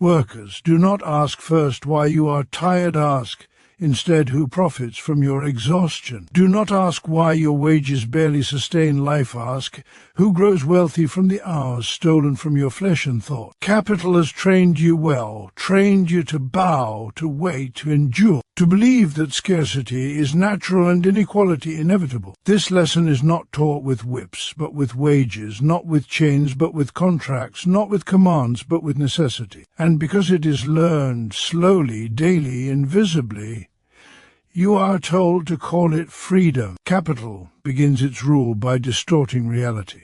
Workers, do not ask first why you are tired, ask instead who profits from your exhaustion. Do not ask why your wages barely sustain life, ask who grows wealthy from the hours stolen from your flesh and thought. Capital has trained you well, trained you to bow, to wait, to endure, to believe that scarcity is natural and inequality inevitable. This lesson is not taught with whips, but with wages, not with chains, but with contracts, not with commands, but with necessity. And because it is learned slowly, daily, invisibly, you are told to call it freedom. Capital begins its rule by distorting reality.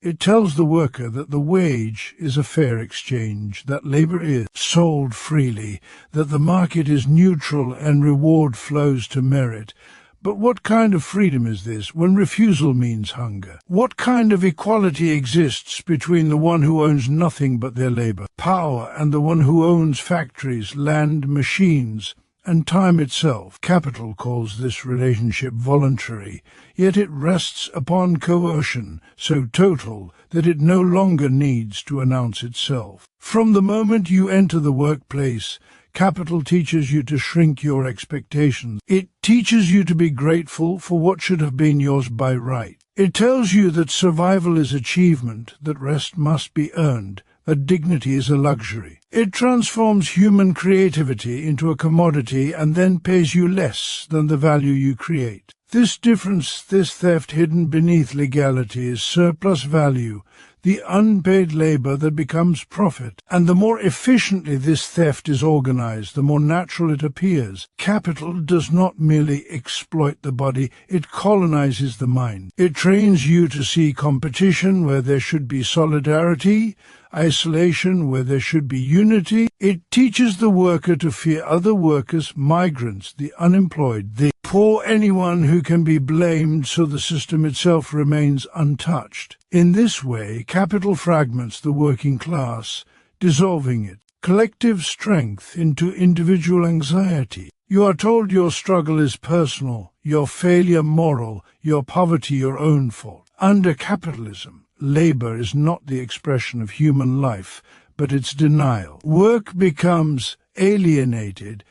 It tells the worker that the wage is a fair exchange, that labor is sold freely, that the market is neutral and reward flows to merit. But what kind of freedom is this when refusal means hunger? What kind of equality exists between the one who owns nothing but their labor, power, and the one who owns factories, land, machines, and time itself? Capital calls this relationship voluntary, yet it rests upon coercion so total that it no longer needs to announce itself. From the moment you enter the workplace, capital teaches you to shrink your expectations. It teaches you to be grateful for what should have been yours by right. It tells you that survival is achievement, that rest must be earned, that dignity is a luxury. It transforms human creativity into a commodity and then pays you less than the value you create. This difference, this theft hidden beneath legality, is surplus value, the unpaid labor that becomes profit. And the more efficiently this theft is organized, the more natural it appears. Capital does not merely exploit the body, it colonizes the mind. It trains you to see competition where there should be solidarity, isolation where there should be unity. It teaches the worker to fear other workers, migrants, the unemployed, the poor, anyone who can be blamed, so the system itself remains untouched. In this way, capital fragments the working class, dissolving it, collective strength into individual anxiety. You are told your struggle is personal, your failure moral, your poverty your own fault. Under capitalism, labor is not the expression of human life, but its denial. Work becomes alienated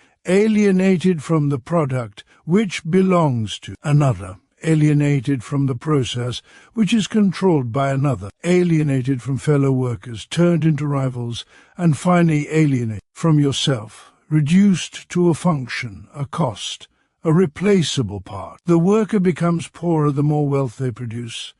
from the product which belongs to another, alienated from the process which is controlled by another, alienated from fellow workers, turned into rivals, and finally alienated from yourself, reduced to a function, a cost, a replaceable part. The worker becomes poorer the more wealth they produce,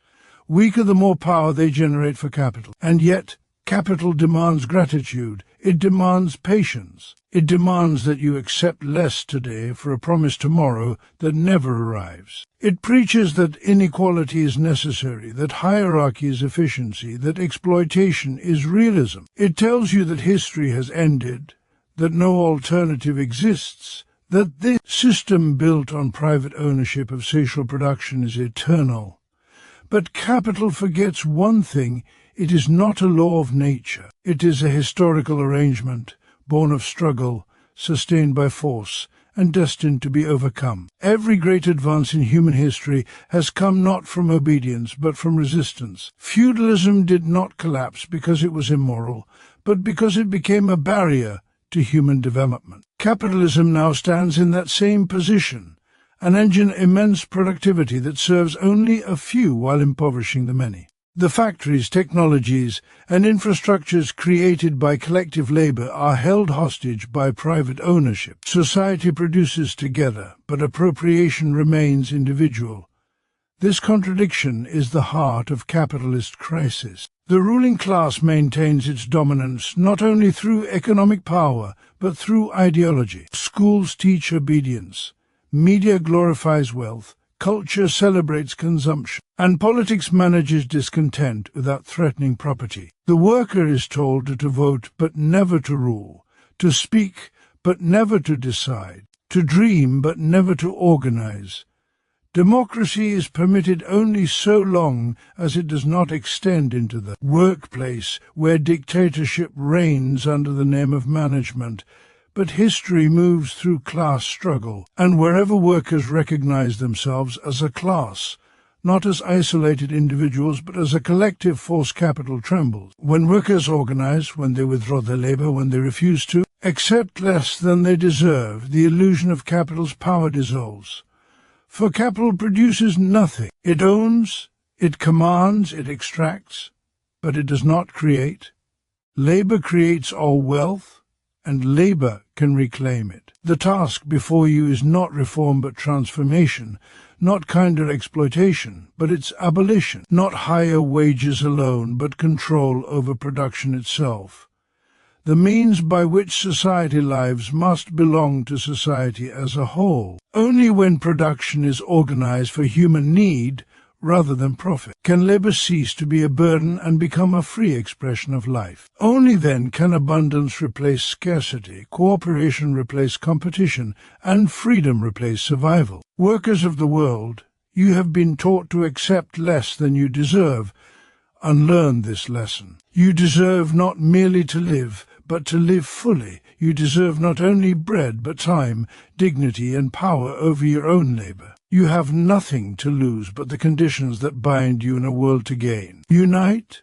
weaker the more power they generate for capital. And yet, capital demands gratitude, it demands patience, it demands that you accept less today for a promise tomorrow that never arrives. It preaches that inequality is necessary, that hierarchy is efficiency, that exploitation is realism. It tells you that history has ended, that no alternative exists, that this system built on private ownership of social production is eternal. But capital forgets one thing: it is not a law of nature. It is a historical arrangement, born of struggle, sustained by force, and destined to be overcome. Every great advance in human history has come not from obedience, but from resistance. Feudalism did not collapse because it was immoral, but because it became a barrier to human development. Capitalism now stands in that same position, an engine of immense productivity that serves only a few while impoverishing the many. The factories, technologies, and infrastructures created by collective labor are held hostage by private ownership. Society produces together, but appropriation remains individual. This contradiction is the heart of capitalist crisis. The ruling class maintains its dominance not only through economic power, but through ideology. Schools teach obedience, media glorifies wealth, culture celebrates consumption, and politics manages discontent without threatening property. The worker is told to vote but never to rule, to speak but never to decide, to dream but never to organize. Democracy is permitted only so long as it does not extend into the workplace, where dictatorship reigns under the name of management. But history moves through class struggle, and wherever workers recognize themselves as a class, not as isolated individuals, but as a collective force. Capital trembles. When workers organize, when they withdraw their labor, when they refuse to accept less than they deserve, the illusion of capital's power dissolves. For capital produces nothing. It owns, it commands, it extracts, but it does not create. Labor creates all wealth, and labor can reclaim it. The task before you is not reform but transformation, not kinder exploitation, but its abolition, not higher wages alone, but control over production itself. The means by which society lives must belong to society as a whole. Only when production is organized for human need rather than profit can labor cease to be a burden and become a free expression of life. Only then can abundance replace scarcity, cooperation replace competition, and freedom replace survival. Workers of the world, you have been taught to accept less than you deserve. Unlearn this lesson. You deserve not merely to live, but to live fully. You deserve not only bread, but time, dignity, and power over your own labor. You have nothing to lose but the conditions that bind you in a world to gain. Unite,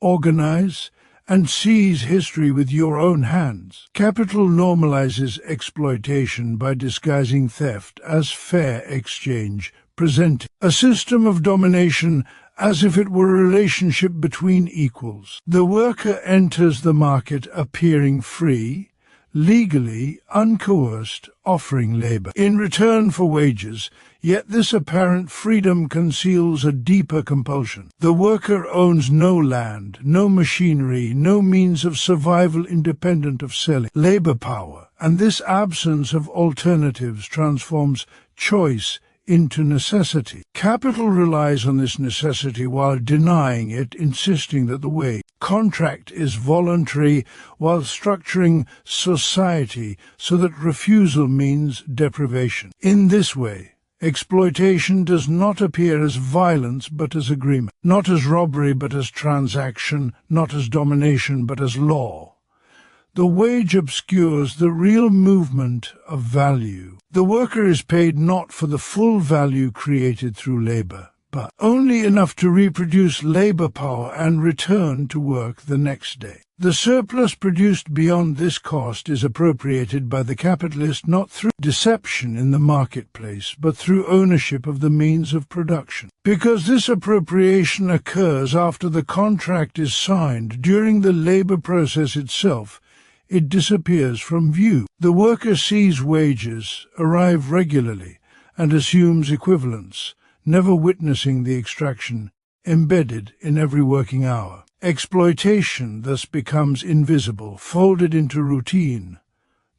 organize, and seize history with your own hands. Capital normalizes exploitation by disguising theft as fair exchange, presenting a system of domination as if it were a relationship between equals. The worker enters the market appearing free, legally uncoerced, offering labor in return for wages, yet this apparent freedom conceals a deeper compulsion. The worker owns no land, no machinery, no means of survival independent of selling labor power, and this absence of alternatives transforms choice into necessity. Capital relies on this necessity while denying it, insisting that the way contract is voluntary, while structuring society so that refusal means deprivation. In this way, exploitation does not appear as violence but as agreement, not as robbery but as transaction, not as domination but as law. The wage obscures the real movement of value. The worker is paid not for the full value created through labor, but only enough to reproduce labor power and return to work the next day. The surplus produced beyond this cost is appropriated by the capitalist not through deception in the marketplace, but through ownership of the means of production. Because this appropriation occurs after the contract is signed, during the labor process itself, it disappears from view. The worker sees wages arrive regularly and assumes equivalence, never witnessing the extraction embedded in every working hour. Exploitation thus becomes invisible, folded into routine,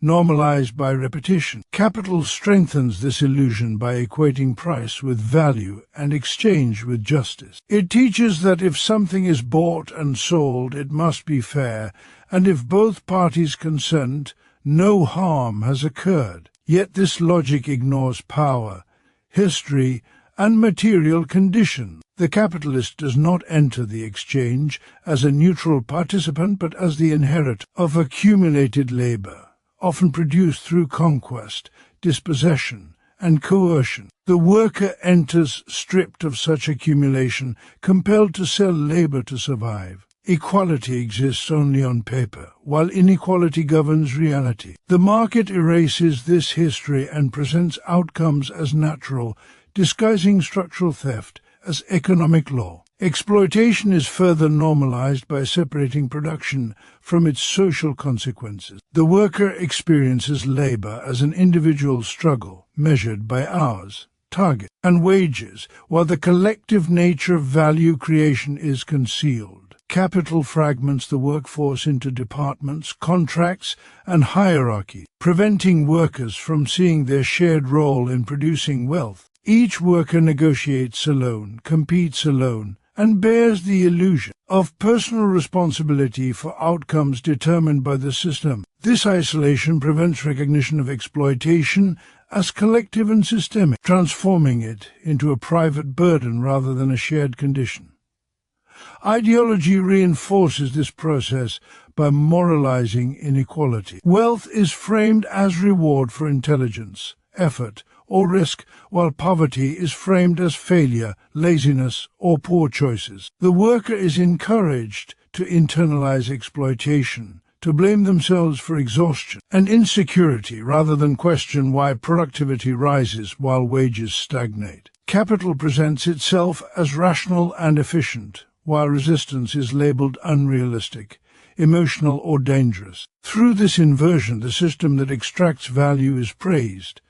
normalized by repetition. Capital strengthens this illusion by equating price with value and exchange with justice. It teaches that if something is bought and sold, it must be fair, and if both parties consent, no harm has occurred. Yet this logic ignores power, history, and material conditions. The capitalist does not enter the exchange as a neutral participant, but as the inheritor of accumulated labor, often produced through conquest, dispossession, and coercion. The worker enters stripped of such accumulation, compelled to sell labor to survive. Equality exists only on paper, while inequality governs reality. The market erases this history and presents outcomes as natural, disguising structural theft as economic law. Exploitation is further normalized by separating production from its social consequences. The worker experiences labor as an individual struggle measured by hours, target, and wages, while the collective nature of value creation is concealed. Capital fragments the workforce into departments, contracts, and hierarchy, preventing workers from seeing their shared role in producing wealth. Each worker negotiates alone, competes alone, and bears the illusion of personal responsibility for outcomes determined by the system. This isolation prevents recognition of exploitation as collective and systemic, transforming it into a private burden rather than a shared condition. Ideology reinforces this process by moralizing inequality. Wealth is framed as reward for intelligence, effort, or risk, while poverty is framed as failure, laziness, or poor choices. The worker is encouraged to internalize exploitation, to blame themselves for exhaustion and insecurity rather than question why productivity rises while wages stagnate. Capital presents itself as rational and efficient, while resistance is labeled unrealistic, emotional, or dangerous. Through this inversion, the system that extracts value is praised,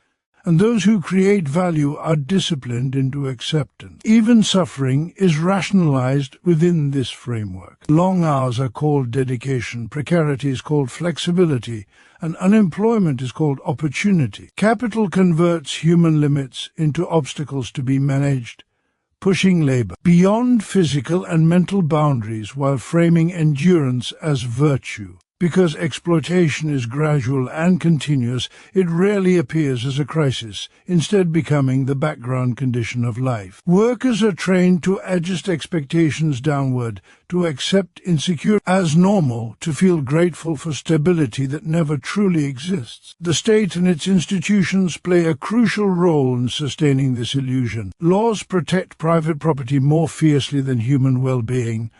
and those who create value are disciplined into acceptance. Even suffering is rationalized within this framework. Long hours are called dedication, precarity is called flexibility, and unemployment is called opportunity. Capital converts human limits into obstacles to be managed, pushing labor beyond physical and mental boundaries while framing endurance as virtue. Because exploitation is gradual and continuous, it rarely appears as a crisis, instead becoming the background condition of life. Workers are trained to adjust expectations downward, to accept insecurity as normal, to feel grateful for stability that never truly exists. The state and its institutions play a crucial role in sustaining this illusion. Laws protect private property more fiercely than human well-being,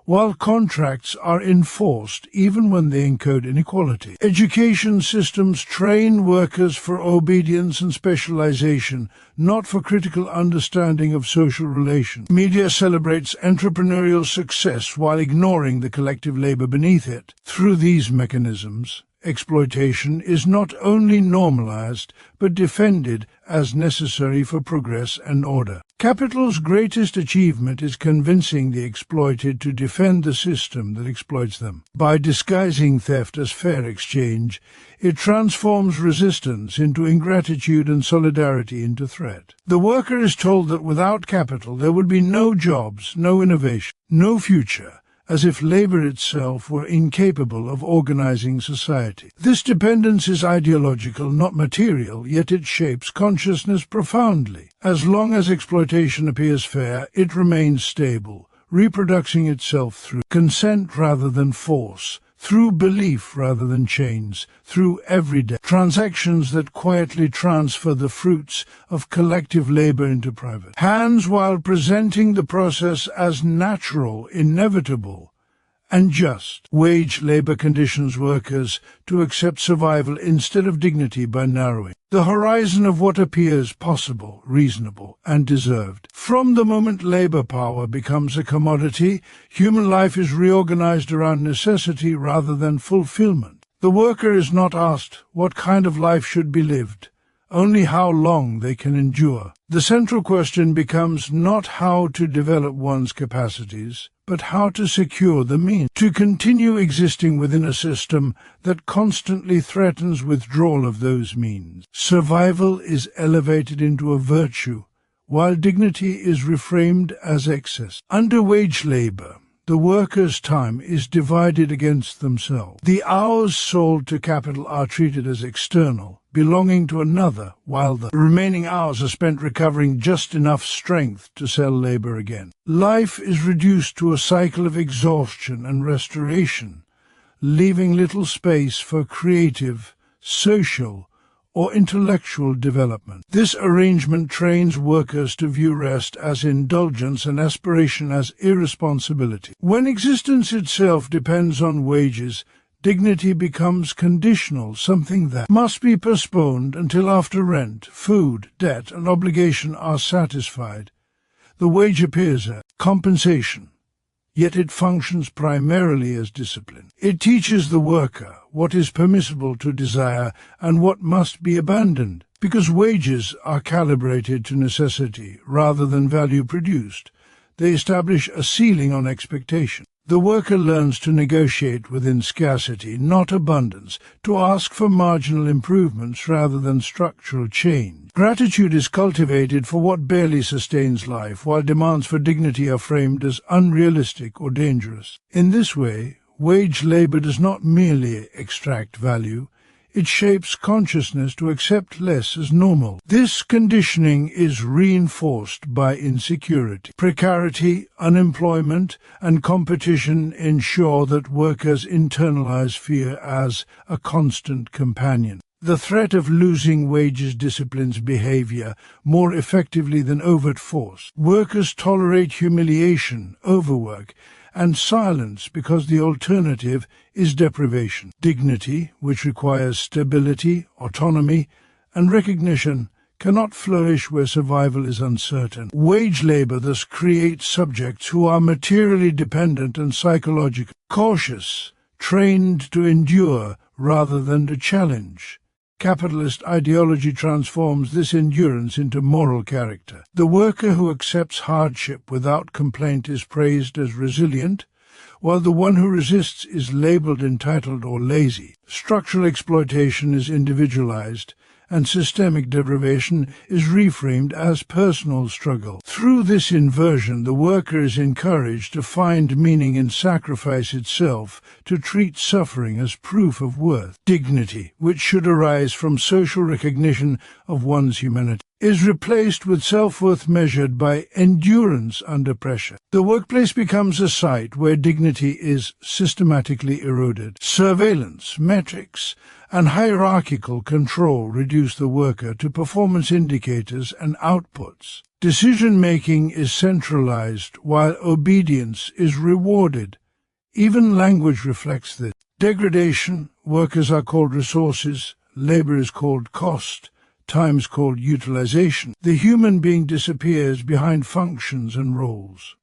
while contracts are enforced even when they encode inequality. Education systems train workers for obedience and specialization, not for critical understanding of social relations. Media celebrates entrepreneurial success while ignoring the collective labor beneath it. Through these mechanisms, exploitation is not only normalized, but defended as necessary for progress and order. Capital's greatest achievement is convincing the exploited to defend the system that exploits them. By disguising theft as fair exchange, it transforms resistance into ingratitude and solidarity into threat. The worker is told that without capital there would be no jobs, no innovation, no future, as if labor itself were incapable of organizing society. This dependence is ideological, not material, yet it shapes consciousness profoundly. As long as exploitation appears fair, it remains stable, reproducing itself through consent rather than force, through belief rather than chains, through everyday transactions that quietly transfer the fruits of collective labor into private hands while presenting the process as natural, inevitable, and just. Wage labor conditions workers to accept survival instead of dignity by narrowing the horizon of what appears possible, reasonable, and deserved. From the moment labor power becomes a commodity, human life is reorganized around necessity rather than fulfillment. The worker is not asked what kind of life should be lived, only how long they can endure. The central question becomes not how to develop one's capacities, but how to secure the means to continue existing within a system that constantly threatens withdrawal of those means. Survival is elevated into a virtue, while dignity is reframed as excess. Under wage labor, the workers' time is divided against themselves. The hours sold to capital are treated as external, belonging to another, while the remaining hours are spent recovering just enough strength to sell labor again. Life is reduced to a cycle of exhaustion and restoration, leaving little space for creative, social, or intellectual development. This arrangement trains workers to view rest as indulgence and aspiration as irresponsibility. When existence itself depends on wages, dignity becomes conditional, something that must be postponed until after rent, food, debt, and obligation are satisfied. The wage appears as compensation, yet it functions primarily as discipline. It teaches the worker what is permissible to desire and what must be abandoned. Because wages are calibrated to necessity rather than value produced, they establish a ceiling on expectation. The worker learns to negotiate within scarcity, not abundance, to ask for marginal improvements rather than structural change. Gratitude is cultivated for what barely sustains life, while demands for dignity are framed as unrealistic or dangerous. In this way, wage labor does not merely extract value, it shapes consciousness to accept less as normal. This conditioning is reinforced by insecurity. Precarity, unemployment, and competition ensure that workers internalize fear as a constant companion. The threat of losing wages disciplines behavior more effectively than overt force. Workers tolerate humiliation, overwork, and silence because the alternative is deprivation. Dignity, which requires stability, autonomy, and recognition, cannot flourish where survival is uncertain. Wage labor thus creates subjects who are materially dependent and psychologically cautious, trained to endure rather than to challenge. Capitalist ideology transforms this endurance into moral character. The worker who accepts hardship without complaint is praised as resilient, while the one who resists is labeled entitled or lazy. Structural exploitation is individualized, and systemic deprivation is reframed as personal struggle. Through this inversion, the worker is encouraged to find meaning in sacrifice itself, to treat suffering as proof of worth. Dignity, which should arise from social recognition of one's humanity, is replaced with self-worth measured by endurance under pressure. The workplace becomes a site where dignity is systematically eroded. Surveillance, metrics, and hierarchical control reduce the worker to performance indicators and outputs. Decision-making is centralized while obedience is rewarded. Even language reflects this. Degradation, workers are called resources, labor is called cost, time is called utilization. The human being disappears behind functions and roles.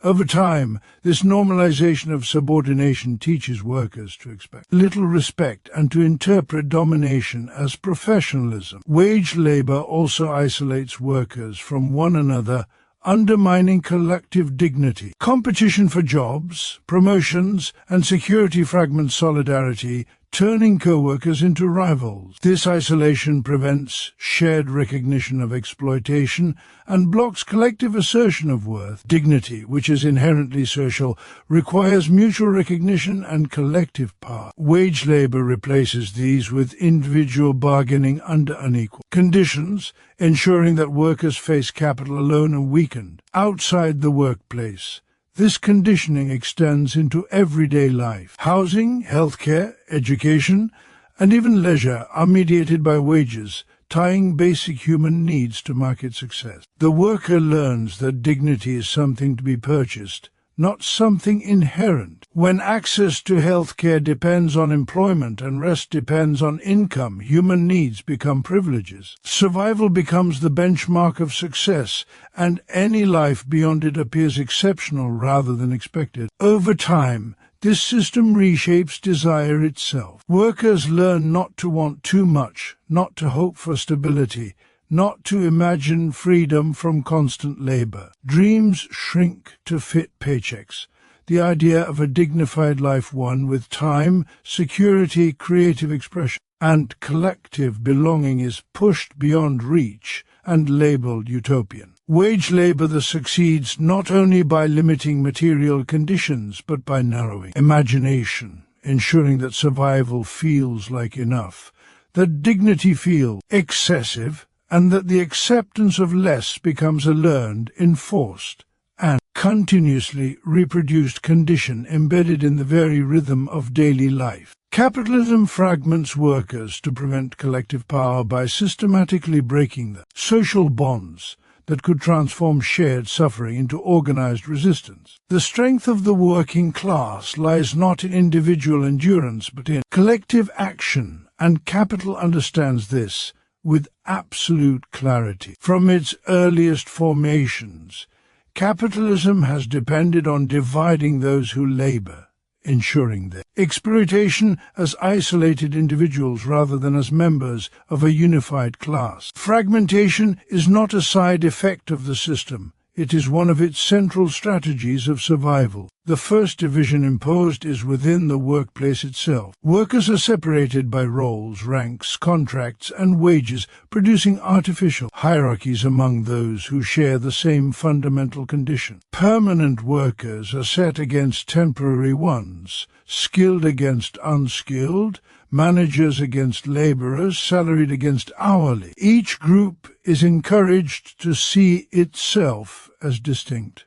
Over time, this normalization of subordination teaches workers to expect little respect and to interpret domination as professionalism. Wage labor also isolates workers from one another, undermining collective dignity. Competition for jobs, promotions, and security fragments solidarity, turning co-workers into rivals. This isolation prevents shared recognition of exploitation and blocks collective assertion of worth. Dignity, which is inherently social, requires mutual recognition and collective power. Wage labor replaces these with individual bargaining under unequal conditions, ensuring that workers face capital alone and weakened. Outside the workplace, this conditioning extends into everyday life. Housing, healthcare, education, and even leisure are mediated by wages, tying basic human needs to market success. The worker learns that dignity is something to be purchased, not something inherent. When access to healthcare depends on employment and rest depends on income, human needs become privileges. Survival becomes the benchmark of success, and any life beyond it appears exceptional rather than expected. Over time, this system reshapes desire itself. Workers learn not to want too much, not to hope for stability, not to imagine freedom from constant labor. Dreams shrink to fit paychecks. The idea of a dignified life, one with time, security, creative expression, and collective belonging, is pushed beyond reach and labeled utopian. Wage labor thus succeeds not only by limiting material conditions, but by narrowing imagination, ensuring that survival feels like enough, that dignity feels excessive, and that the acceptance of less becomes a learned, enforced, and continuously reproduced condition embedded in the very rhythm of daily life. Capitalism fragments workers to prevent collective power by systematically breaking the social bonds that could transform shared suffering into organized resistance. The strength of the working class lies not in individual endurance, but in collective action, and capital understands this with absolute clarity. From its earliest formations, capitalism has depended on dividing those who labor, ensuring their exploitation as isolated individuals rather than as members of a unified class. Fragmentation is not a side effect of the system. It is one of its central strategies of survival. The first division imposed is within the workplace itself. Workers are separated by roles, ranks, contracts, and wages, producing artificial hierarchies among those who share the same fundamental condition. Permanent workers are set against temporary ones, skilled against unskilled, managers against laborers, salaried against hourly. Each group is encouraged to see itself as distinct,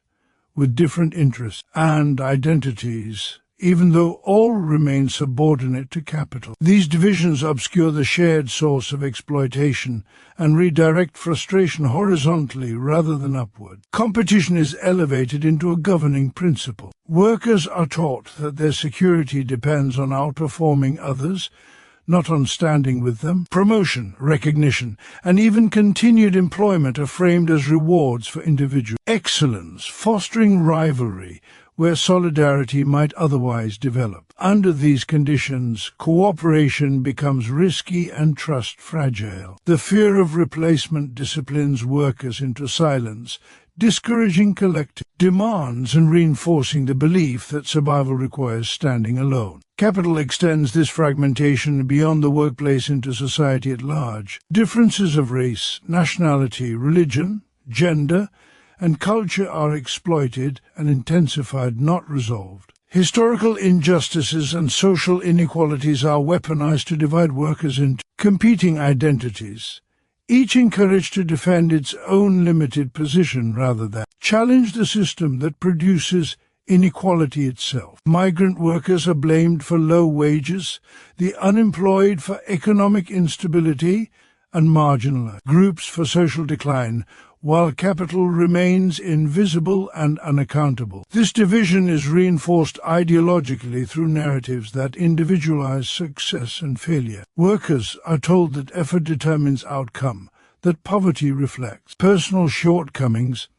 with different interests and identities even though all remain subordinate to capital. These divisions obscure the shared source of exploitation and redirect frustration horizontally rather than upward. Competition is elevated into a governing principle. Workers are taught that their security depends on outperforming others, not on standing with them. Promotion, recognition, and even continued employment are framed as rewards for individual excellence, fostering rivalry where solidarity might otherwise develop. Under these conditions, cooperation becomes risky and trust fragile. The fear of replacement disciplines workers into silence, discouraging collective demands and reinforcing the belief that survival requires standing alone. Capital extends this fragmentation beyond the workplace into society at large. Differences of race, nationality, religion, gender, and culture are exploited and intensified, not resolved. Historical injustices and social inequalities are weaponized to divide workers into competing identities, each encouraged to defend its own limited position rather than challenge the system that produces inequality itself. Migrant workers are blamed for low wages, the unemployed for economic instability, and marginalized groups for social decline, while capital remains invisible and unaccountable. This division is reinforced ideologically through narratives that individualize success and failure. Workers are told that effort determines outcome, that poverty reflects personal shortcomings,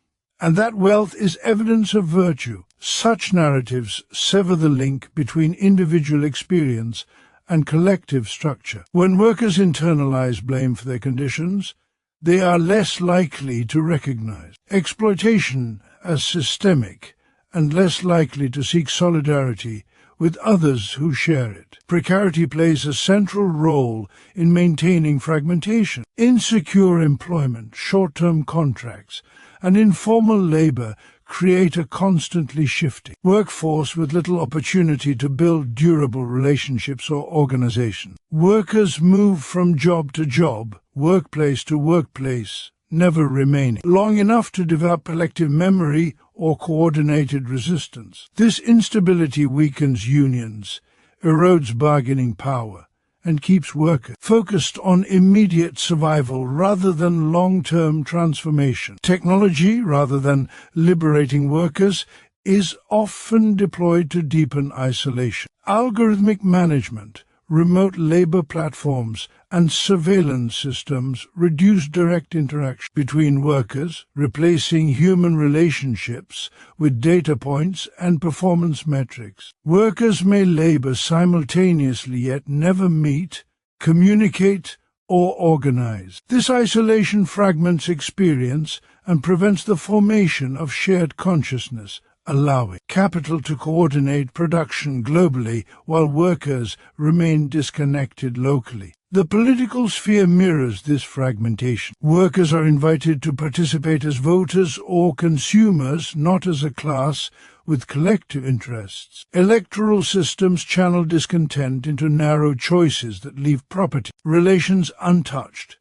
and that wealth is evidence of virtue. Such narratives sever the link between individual experience and collective structure. When workers internalize blame for their conditions, they are less likely to recognize exploitation as systemic and less likely to seek solidarity with others who share it. Precarity plays a central role in maintaining fragmentation. Insecure employment, short-term contracts, and informal labor create a constantly shifting workforce with little opportunity to build durable relationships or organization. Workers move from job to job, workplace to workplace, never remaining long enough to develop collective memory or coordinated resistance. This instability weakens unions, erodes bargaining power, and keeps workers focused on immediate survival rather than long-term transformation. Technology, rather than liberating workers, is often deployed to deepen isolation. Algorithmic management, remote labor platforms, and surveillance systems reduce direct interaction between workers, replacing human relationships with data points and performance metrics. Workers may labor simultaneously yet never meet, communicate, or organize. This isolation fragments experience and prevents the formation of shared consciousness, allowing capital to coordinate production globally while workers remain disconnected locally. The political sphere mirrors this fragmentation. Workers are invited to participate as voters or consumers, not as a class with collective interests. Electoral systems channel discontent into narrow choices that leave property relations untouched.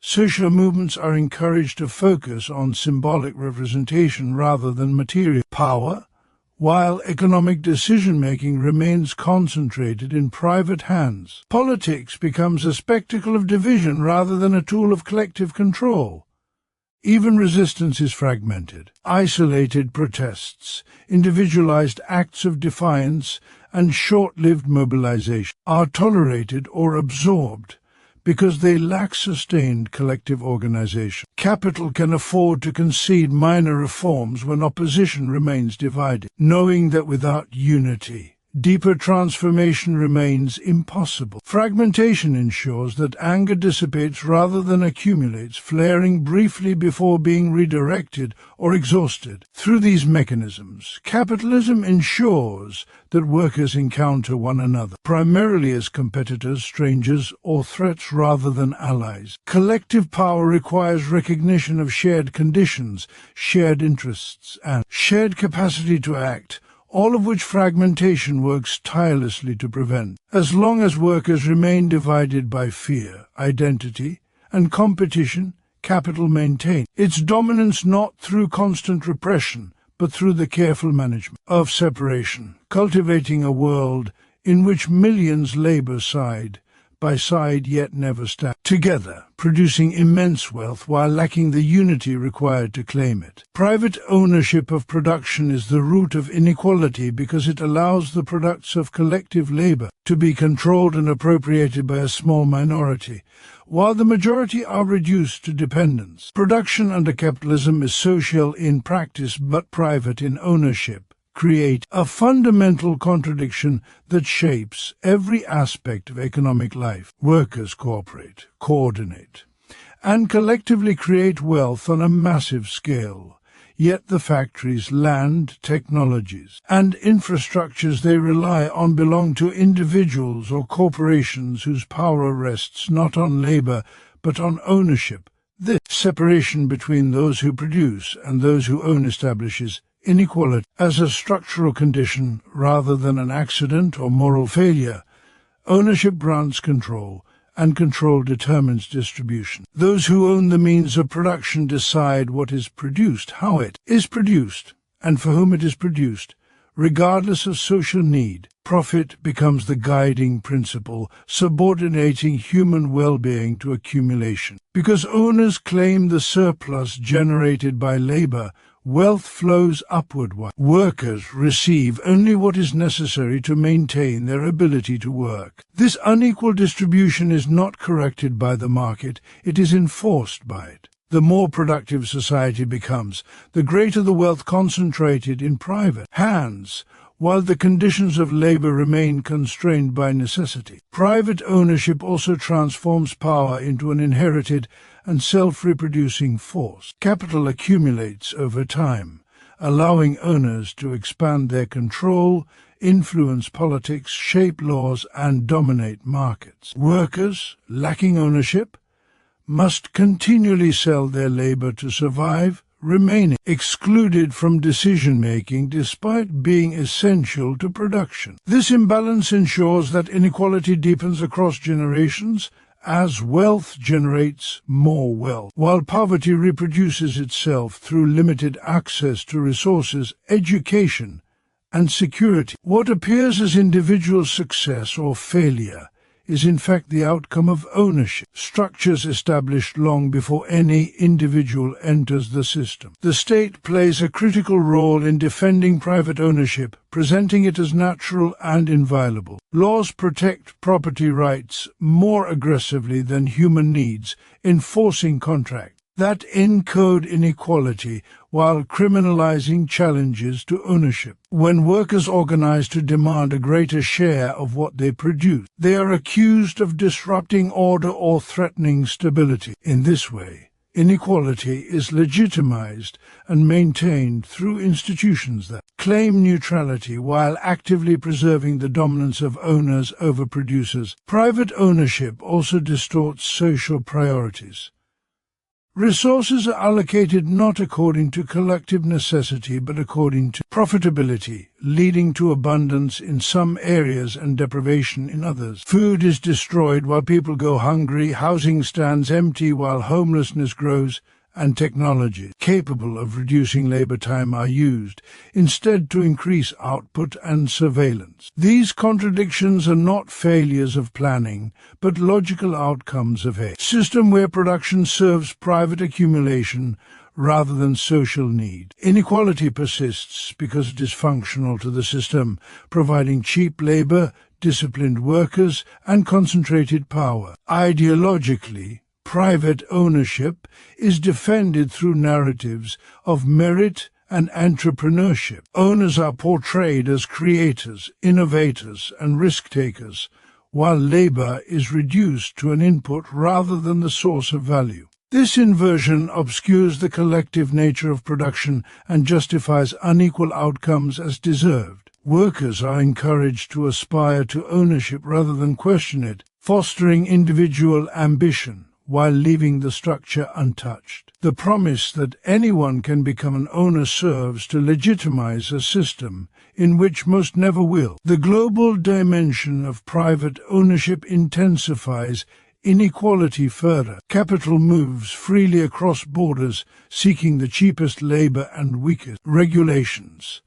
Social movements are encouraged to focus on symbolic representation rather than material power, while economic decision-making remains concentrated in private hands. Politics becomes a spectacle of division rather than a tool of collective control. Even resistance is fragmented. Isolated protests, individualized acts of defiance, and short-lived mobilization are tolerated or absorbed because they lack sustained collective organization. Capital can afford to concede minor reforms when opposition remains divided, knowing that without unity, deeper transformation remains impossible. Fragmentation ensures that anger dissipates rather than accumulates, flaring briefly before being redirected or exhausted. Through these mechanisms, capitalism ensures that workers encounter one another, primarily as competitors, strangers, or threats rather than allies. Collective power requires recognition of shared conditions, shared interests, and shared capacity to act, all of which fragmentation works tirelessly to prevent. As long as workers remain divided by fear, identity, and competition, capital maintains its dominance not through constant repression, but through the careful management of separation, cultivating a world in which millions labor side by side yet never stand together, producing immense wealth while lacking the unity required to claim it. Private ownership of production is the root of inequality because it allows the products of collective labor to be controlled and appropriated by a small minority, while the majority are reduced to dependence. Production under capitalism is social in practice but private in ownership. Create a fundamental contradiction that shapes every aspect of economic life. Workers cooperate, coordinate, and collectively create wealth on a massive scale. Yet the factories, land, technologies, and infrastructures they rely on belong to individuals or corporations whose power rests not on labor but on ownership. This separation between those who produce and those who own establishes inequality as a structural condition rather than an accident or moral failure. Ownership grants control, and control determines distribution. Those who own the means of production decide what is produced, how it is produced, and for whom it is produced, regardless of social need. Profit becomes the guiding principle, subordinating human well-being to accumulation. Because owners claim the surplus generated by labor, wealth flows upward while workers receive only what is necessary to maintain their ability to work. This unequal distribution is not corrected by the market, it is enforced by it. The more productive society becomes, the greater the wealth concentrated in private hands, while the conditions of labor remain constrained by necessity. Private ownership also transforms power into an inherited and self-reproducing force. Capital accumulates over time, allowing owners to expand their control, influence politics, shape laws, and dominate markets. Workers, lacking ownership, must continually sell their labor to survive, remaining excluded from decision-making despite being essential to production. This imbalance ensures that inequality deepens across generations as wealth generates more wealth, while poverty reproduces itself through limited access to resources, education, and security. What appears as individual success or failure is in fact the outcome of ownership, structures established long before any individual enters the system. The state plays a critical role in defending private ownership, presenting it as natural and inviolable. Laws protect property rights more aggressively than human needs, enforcing contracts that encode inequality while criminalizing challenges to ownership. When workers organize to demand a greater share of what they produce, they are accused of disrupting order or threatening stability. In this way, inequality is legitimized and maintained through institutions that claim neutrality while actively preserving the dominance of owners over producers. Private ownership also distorts social priorities. Resources are allocated not according to collective necessity but according to profitability, leading to abundance in some areas and deprivation in others. Food is destroyed while people go hungry, housing stands empty while homelessness grows, and technologies capable of reducing labor time are used, instead to increase output and surveillance. These contradictions are not failures of planning, but logical outcomes of a system where production serves private accumulation rather than social need. Inequality persists because it is functional to the system, providing cheap labor, disciplined workers, and concentrated power. Ideologically, private ownership is defended through narratives of merit and entrepreneurship. Owners are portrayed as creators, innovators, and risk-takers, while labor is reduced to an input rather than the source of value. This inversion obscures the collective nature of production and justifies unequal outcomes as deserved. Workers are encouraged to aspire to ownership rather than question it, fostering individual ambition while leaving the structure untouched. The promise that anyone can become an owner serves to legitimize a system in which most never will. The global dimension of private ownership intensifies inequality further. Capital moves freely across borders, seeking the cheapest labor and weakest regulations,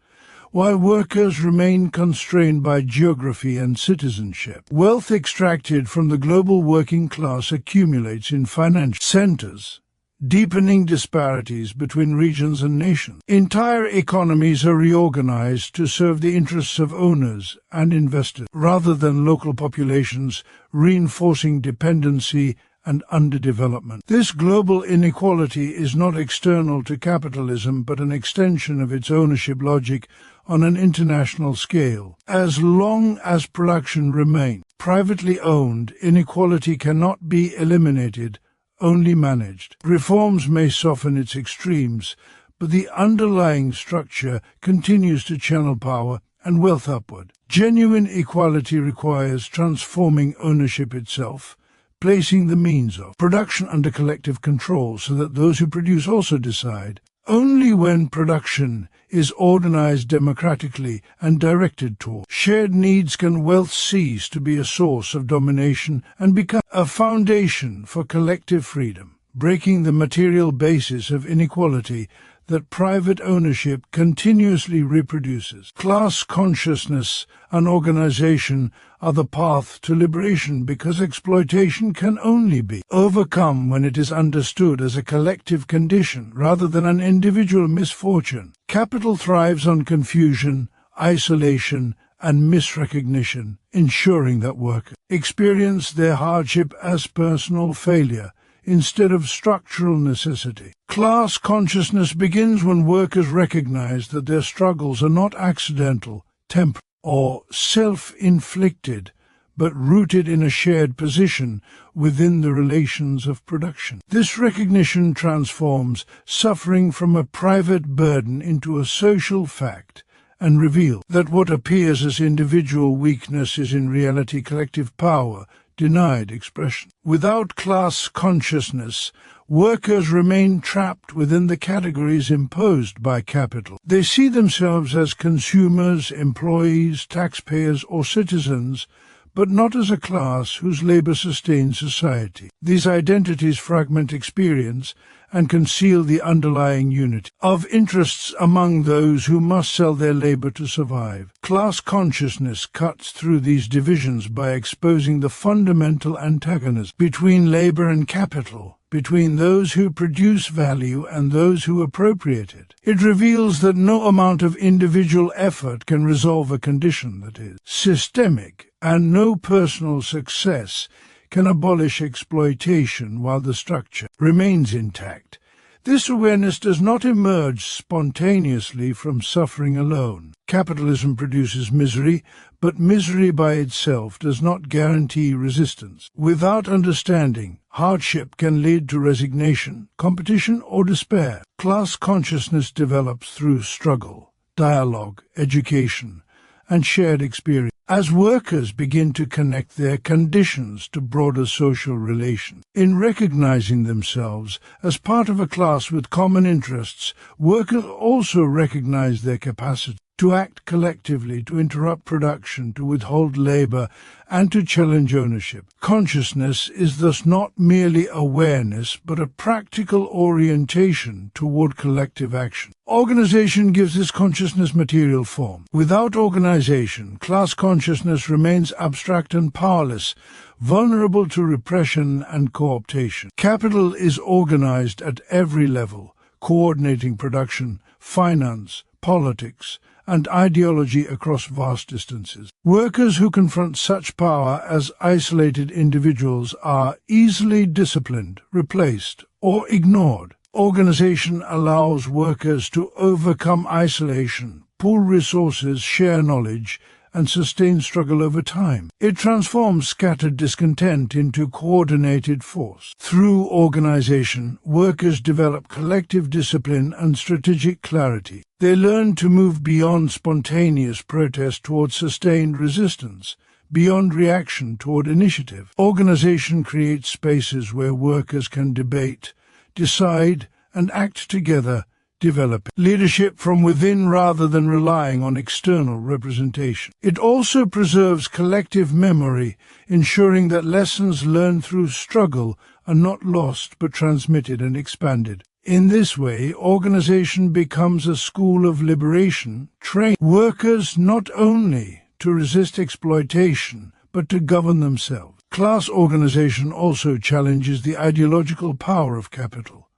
while workers remain constrained by geography and citizenship. Wealth extracted from the global working class accumulates in financial centers, deepening disparities between regions and nations. Entire economies are reorganized to serve the interests of owners and investors, rather than local populations, reinforcing dependency and underdevelopment. This global inequality is not external to capitalism, but an extension of its ownership logic on an international scale. As long as production remains privately owned, inequality cannot be eliminated, only managed. Reforms may soften its extremes, but the underlying structure continues to channel power and wealth upward. Genuine equality requires transforming ownership itself, placing the means of production under collective control so that those who produce also decide. Only when production is organized democratically and directed toward shared needs can wealth cease to be a source of domination and become a foundation for collective freedom, breaking the material basis of inequality that private ownership continuously reproduces. Class consciousness and organization are the path to liberation, because exploitation can only be overcome when it is understood as a collective condition rather than an individual misfortune. Capital thrives on confusion, isolation, and misrecognition, ensuring that workers experience their hardship as personal failure instead of structural necessity. Class consciousness begins when workers recognize that their struggles are not accidental, temporary, or self-inflicted, but rooted in a shared position within the relations of production. This recognition transforms suffering from a private burden into a social fact, and reveals that what appears as individual weakness is in reality collective power, denied expression. Without class consciousness, workers remain trapped within the categories imposed by capital. They see themselves as consumers, employees, taxpayers, or citizens, but not as a class whose labor sustains society. These identities fragment experience and conceal the underlying unity of interests among those who must sell their labor to survive. Class consciousness cuts through these divisions by exposing the fundamental antagonism between labor and capital, between those who produce value and those who appropriate it. It reveals that no amount of individual effort can resolve a condition that is systemic, and no personal success can abolish exploitation while the structure remains intact. This awareness does not emerge spontaneously from suffering alone. Capitalism produces misery, but misery by itself does not guarantee resistance. Without understanding, hardship can lead to resignation, competition, or despair. Class consciousness develops through struggle, dialogue, education, and shared experience. As workers begin to connect their conditions to broader social relations, in recognizing themselves as part of a class with common interests, workers also recognize their capacity to act collectively, to interrupt production, to withhold labor, and to challenge ownership. Consciousness is thus not merely awareness, but a practical orientation toward collective action. Organization gives this consciousness material form. Without organization, class consciousness remains abstract and powerless, vulnerable to repression and co-optation. Capital is organized at every level, coordinating production, finance, politics, and ideology across vast distances. Workers who confront such power as isolated individuals are easily disciplined, replaced, or ignored. Organization allows workers to overcome isolation, pool resources, share knowledge, and sustain struggle over time. It transforms scattered discontent into coordinated force. Through organization, workers develop collective discipline and strategic clarity. They learn to move beyond spontaneous protest toward sustained resistance, beyond reaction toward initiative. Organization creates spaces where workers can debate, decide, and act together, developing leadership from within rather than relying on external representation. It also preserves collective memory, ensuring that lessons learned through struggle are not lost but transmitted and expanded. In this way, organization becomes a school of liberation, training workers not only to resist exploitation, but to govern themselves. Class organization also challenges the ideological power of capital.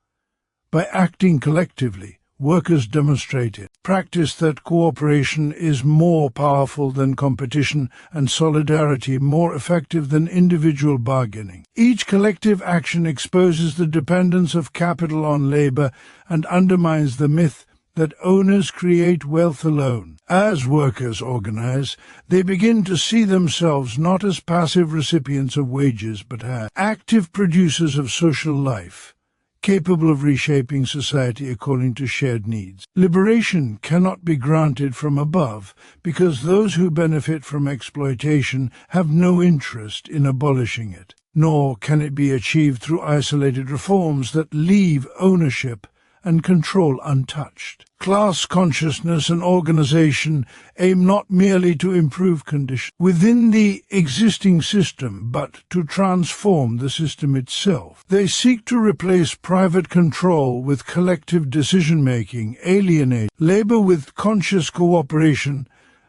By acting collectively, workers demonstrate in practice that cooperation is more powerful than competition and solidarity more effective than individual bargaining. Each collective action exposes the dependence of capital on labor and undermines the myth that owners create wealth alone. As workers organize, they begin to see themselves not as passive recipients of wages but as active producers of social life, capable of reshaping society according to shared needs. Liberation cannot be granted from above because those who benefit from exploitation have no interest in abolishing it, nor can it be achieved through isolated reforms that leave ownership and control untouched. Class consciousness and organization aim not merely to improve conditions within the existing system, but to transform the system itself. They seek to replace private control with collective decision-making, alienate labor with conscious cooperation,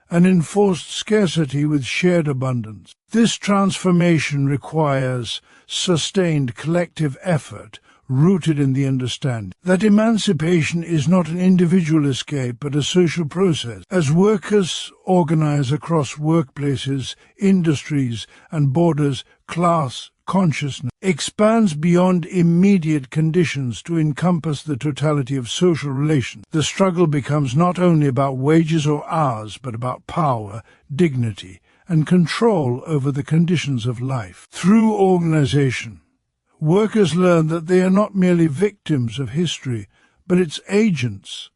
and enforced scarcity with shared abundance. This transformation requires sustained collective effort, rooted in the understanding that emancipation is not an individual escape but a social process. As workers organize across workplaces, industries, and borders, class consciousness expands beyond immediate conditions to encompass the totality of social relations. The struggle becomes not only about wages or hours, but about power, dignity, and control over the conditions of life. Through organization, workers learn that they are not merely victims of history, but its agents,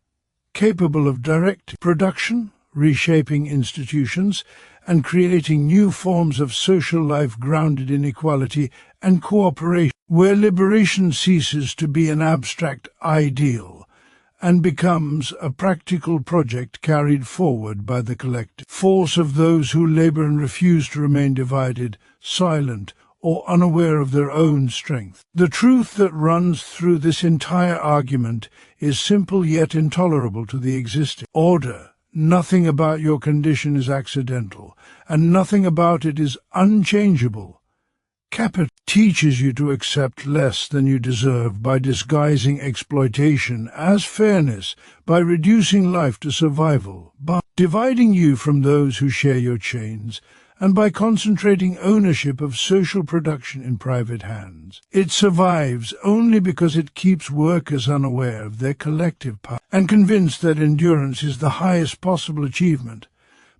capable of directing production, reshaping institutions, and creating new forms of social life grounded in equality and cooperation, where liberation ceases to be an abstract ideal and becomes a practical project carried forward by the collective force of those who labor and refuse to remain divided, silent, or unaware of their own strength. The truth that runs through this entire argument is simple yet intolerable to the existing order. Nothing about your condition is accidental, and nothing about it is unchangeable. Capital teaches you to accept less than you deserve by disguising exploitation as fairness, by reducing life to survival, by dividing you from those who share your chains, and by concentrating ownership of social production in private hands. It survives only because it keeps workers unaware of their collective power and convinced that endurance is the highest possible achievement.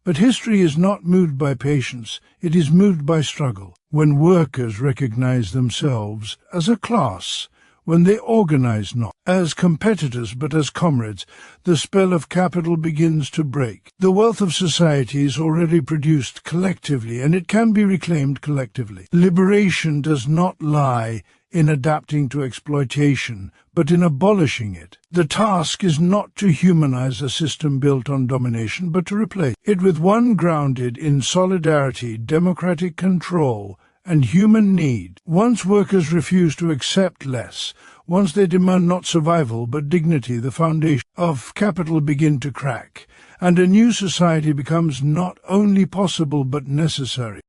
But history is not moved by patience, it is moved by struggle. When workers recognize themselves as a class, when they organize not as competitors but as comrades, the spell of capital begins to break. The wealth of society is already produced collectively, and it can be reclaimed collectively. Liberation does not lie in adapting to exploitation, but in abolishing it. The task is not to humanize a system built on domination, but to replace it with one grounded in solidarity, democratic control, and human need. Once workers refuse to accept less, once they demand not survival but dignity, the foundation of capital begin to crack, and a new society becomes not only possible but necessary.